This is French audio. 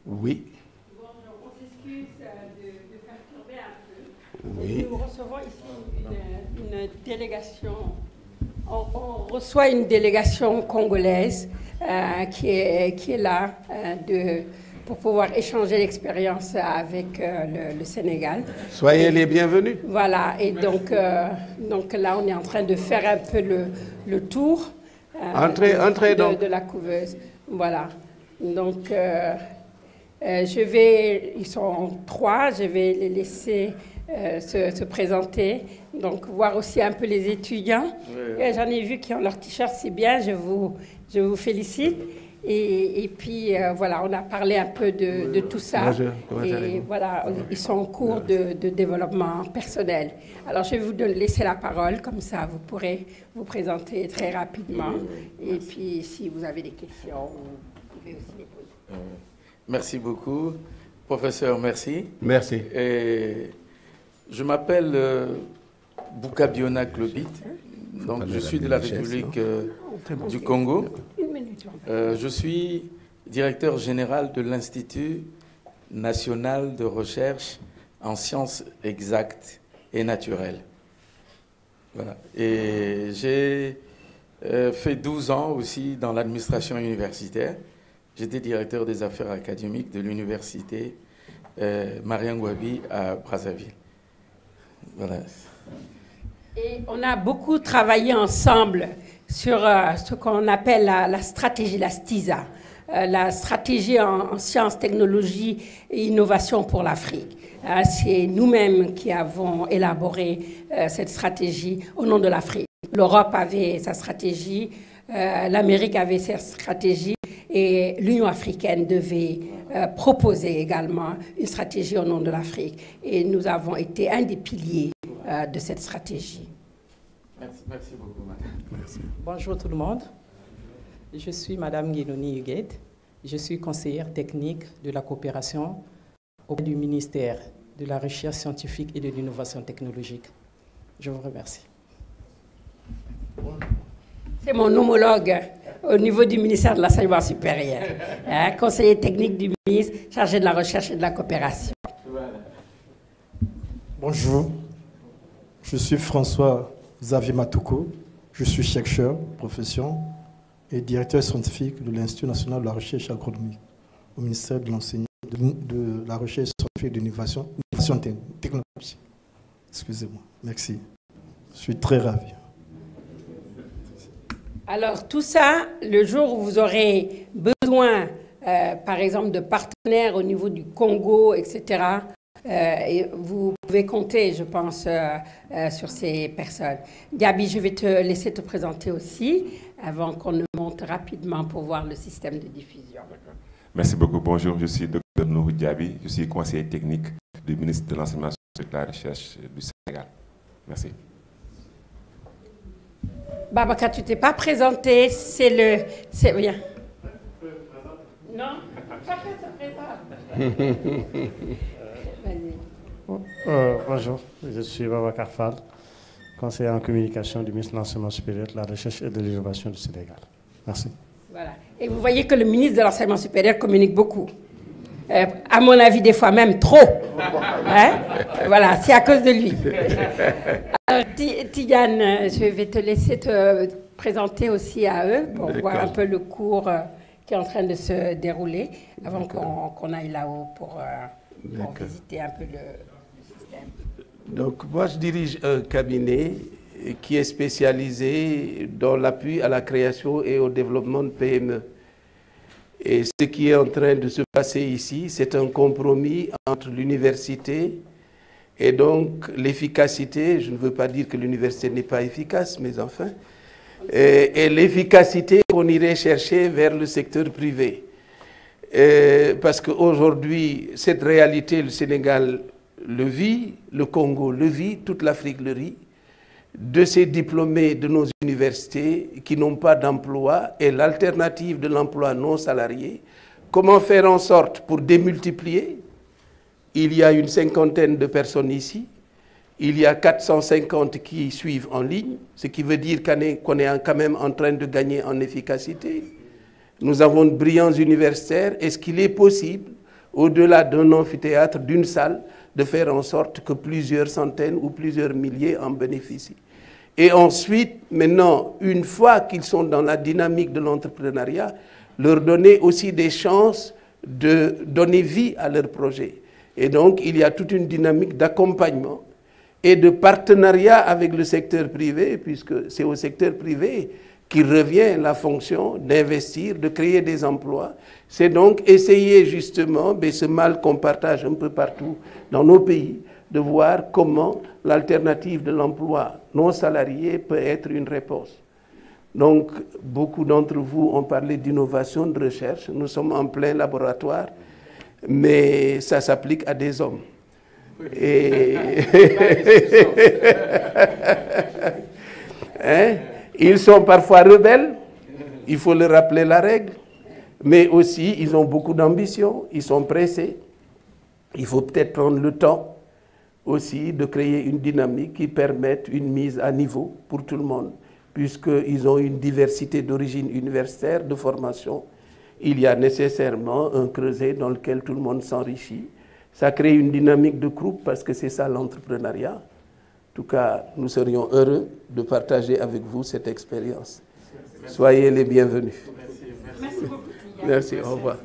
Oui. Bonjour, on s'excuse de perturber un peu. Oui. Nous recevons ici une délégation. On reçoit une délégation congolaise qui est là pour pouvoir échanger l'expérience avec le Sénégal. Soyez les bienvenus. Voilà, et donc là, on est en train de faire un peu le tour de la couveuse. Voilà, donc ils sont 3, je vais les laisser se présenter, donc voir aussi un peu les étudiants. Oui. J'en ai vu qui ont leur t-shirt, c'est bien, je vous félicite. Et puis voilà, on a parlé un peu de tout ça. Et voilà, ils sont en cours de développement personnel. Alors je vais vous laisser la parole, comme ça vous pourrez vous présenter très rapidement. Et puis si vous avez des questions, vous pouvez aussi les poser. Merci beaucoup. Professeur, merci. Merci. Et je m'appelle Bouka Biona Klobit. Donc, je suis de la République du Congo. Je suis directeur général de l'Institut national de recherche en sciences exactes et naturelles. Voilà. Et j'ai fait 12 ans aussi dans l'administration universitaire. J'étais directeur des affaires académiques de l'université Mariam Gouabi à Brazzaville. Voilà. Et on a beaucoup travaillé ensemble sur ce qu'on appelle la stratégie, la STISA, la stratégie en sciences, technologies et innovation pour l'Afrique. C'est nous-mêmes qui avons élaboré cette stratégie au nom de l'Afrique. L'Europe avait sa stratégie, l'Amérique avait sa stratégie et l'Union africaine devait proposer également une stratégie au nom de l'Afrique. Et nous avons été un des piliers de cette stratégie. Merci beaucoup, madame. Merci. Bonjour tout le monde. Je suis madame Guénoni Huguet. Je suis conseillère technique de la coopération auprès du ministère de la Recherche scientifique et de l'innovation technologique. Je vous remercie. C'est mon homologue au niveau du ministère de l'Enseignement supérieur, conseiller technique du ministre chargé de la recherche et de la coopération. Bonjour, je suis François Xavier Matouko, je suis chercheur de profession et directeur scientifique de l'Institut national de la recherche agronomique au ministère de l'Enseignement, de la recherche scientifique et de l'innovation technologique. Excusez-moi, merci. Je suis très ravi. Alors tout ça, le jour où vous aurez besoin, par exemple, de partenaires au niveau du Congo, etc., et vous pouvez compter, je pense, sur ces personnes. Gabi, je vais te laisser te présenter aussi, avant qu'on ne monte rapidement pour voir le système de diffusion. Merci beaucoup. Bonjour, je suis Dr Nourou Diaby, je suis conseiller technique du ministre de l'Enseignement et de la Recherche du Sénégal. Merci. Babacar, tu ne t'es pas présenté, c'est bien. Non, chacun se présente. Bonjour, je suis Babacar Fall, conseiller en communication du ministre de l'Enseignement supérieur, de la Recherche et de l'Innovation du Sénégal. Merci. Voilà. Et vous voyez que le ministre de l'Enseignement supérieur communique beaucoup. À mon avis, des fois même trop. Hein? Voilà, c'est à cause de lui. Alors, Tidiane, je vais te laisser te présenter aussi à eux pour voir un peu le cours qui est en train de se dérouler avant qu'on aille là-haut pour visiter un peu le système. Donc, moi, je dirige un cabinet qui est spécialisé dans l'appui à la création et au développement de PME. Et ce qui est en train de se passer ici, c'est un compromis entre l'université et donc l'efficacité. Je ne veux pas dire que l'université n'est pas efficace, mais enfin, et l'efficacité qu'on irait chercher vers le secteur privé. Parce qu'aujourd'hui, cette réalité, le Sénégal le vit, le Congo le vit, toute l'Afrique le vit, de ces diplômés de nos universités qui n'ont pas d'emploi et l'alternative de l'emploi non salarié. Comment faire en sorte pour démultiplier? Il y a une cinquantaine de personnes ici, il y a 450 qui suivent en ligne, ce qui veut dire qu'on est quand même en train de gagner en efficacité. Nous avons de brillants universitaires. Est-ce qu'il est possible au-delà d'un amphithéâtre, d'une salle, de faire en sorte que plusieurs centaines ou plusieurs milliers en bénéficient. Et ensuite, maintenant, une fois qu'ils sont dans la dynamique de l'entrepreneuriat, leur donner aussi des chances de donner vie à leur projet. Et donc, il y a toute une dynamique d'accompagnement et de partenariat avec le secteur privé, puisque c'est au secteur privé qu'il revient la fonction d'investir, de créer des emplois. C'est donc essayer justement, ce mal qu'on partage un peu partout dans nos pays, de voir comment l'alternative de l'emploi non salarié peut être une réponse. Donc, beaucoup d'entre vous ont parlé d'innovation, de recherche. Nous sommes en plein laboratoire, mais ça s'applique à des hommes. Et hein? Ils sont parfois rebelles, il faut leur rappeler la règle, mais aussi ils ont beaucoup d'ambition, ils sont pressés. Il faut peut-être prendre le temps aussi de créer une dynamique qui permette une mise à niveau pour tout le monde, puisqu'ils ont une diversité d'origine universitaire, de formation. Il y a nécessairement un creuset dans lequel tout le monde s'enrichit. Ça crée une dynamique de groupe parce que c'est ça l'entrepreneuriat. En tout cas, nous serions heureux de partager avec vous cette expérience. Soyez les bienvenus. Merci beaucoup. Merci, au revoir.